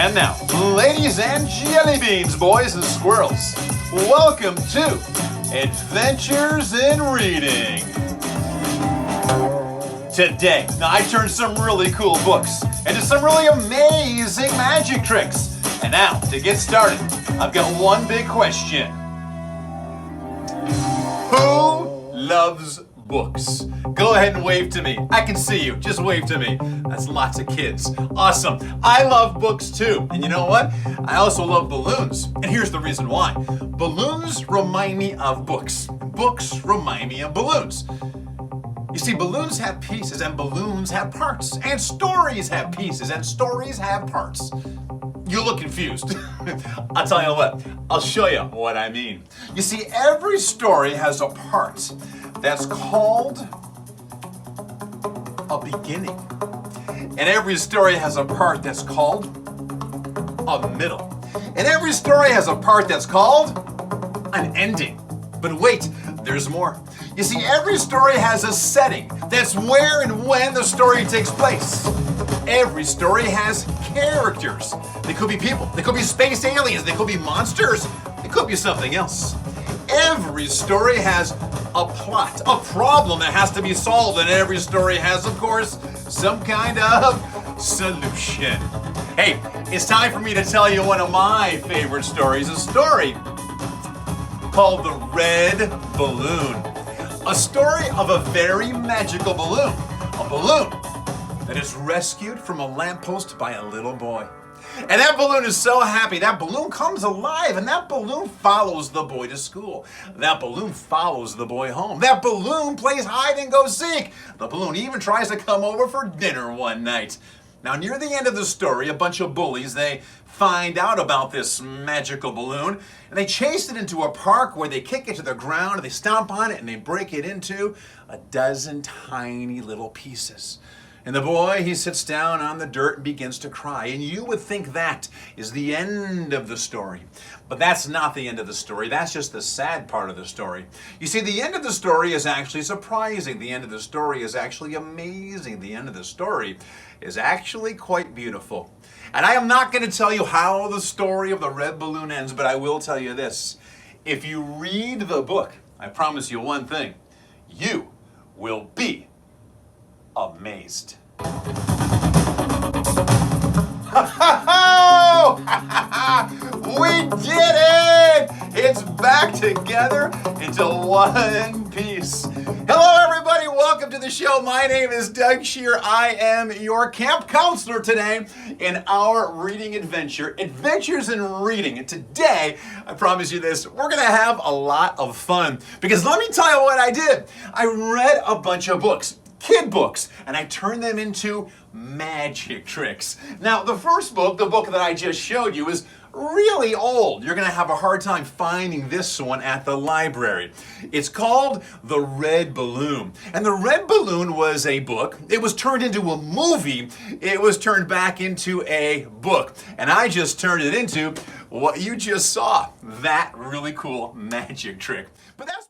And now, ladies and jelly beans, boys and squirrels, welcome to Adventures in Reading. Today, I turned some really cool books into some really amazing magic tricks. And now, to get started, I've got one big question. Who loves books? Go ahead and wave to me. I can see you. Just wave to me. That's lots of kids. Awesome. I love books too. And you know what? I also love balloons. And here's the reason why. Balloons remind me of books. Books remind me of balloons. You see, balloons have pieces and balloons have parts. And stories have pieces and stories have parts. You look confused. I'll tell you what. I'll show you what I mean. You see, every story has a part that's called a beginning. And every story has a part that's called a middle. And every story has a part that's called an ending. But wait, there's more. You see, every story has a setting. That's where and when the story takes place. Every story has characters. They could be people. They could be space aliens. They could be monsters. They could be something else. Every story has a plot, a problem that has to be solved, and every story has, of course, some kind of solution. Hey, it's time for me to tell you one of my favorite stories, a story called The Red Balloon. A story of a very magical balloon, a balloon that is rescued from a lamppost by a little boy. And that balloon is so happy. That balloon comes alive, and that balloon follows the boy to school. That balloon follows the boy home. That balloon plays hide and go seek. The balloon even tries to come over for dinner one night. Now, near the end of the story, a bunch of bullies, they find out about this magical balloon, and they chase it into a park where they kick it to the ground, and they stomp on it, and they break it into a dozen tiny little pieces. And the boy, he sits down on the dirt and begins to cry. And you would think that is the end of the story. But that's not the end of the story. That's just the sad part of the story. You see, the end of the story is actually surprising. The end of the story is actually amazing. The end of the story is actually quite beautiful. And I am not going to tell you how the story of the red balloon ends, but I will tell you this. If you read the book, I promise you one thing. You will be amazed. We did it! It's back together into one piece. Hello everybody, welcome to the show. My name is Doug Scheer. I am your camp counselor today in our reading adventure, Adventures in Reading. And today, I promise you this, we're gonna have a lot of fun. Because let me tell you what I did. I read a bunch of books. Kid books, and I turned them into magic tricks. Now, the first book, the book that I just showed you, is really old. You're gonna have a hard time finding this one at the library. It's called The Red Balloon. And The Red Balloon was a book. It was turned into a movie. It was turned back into a book. And I just turned it into what you just saw, that really cool magic trick. But that's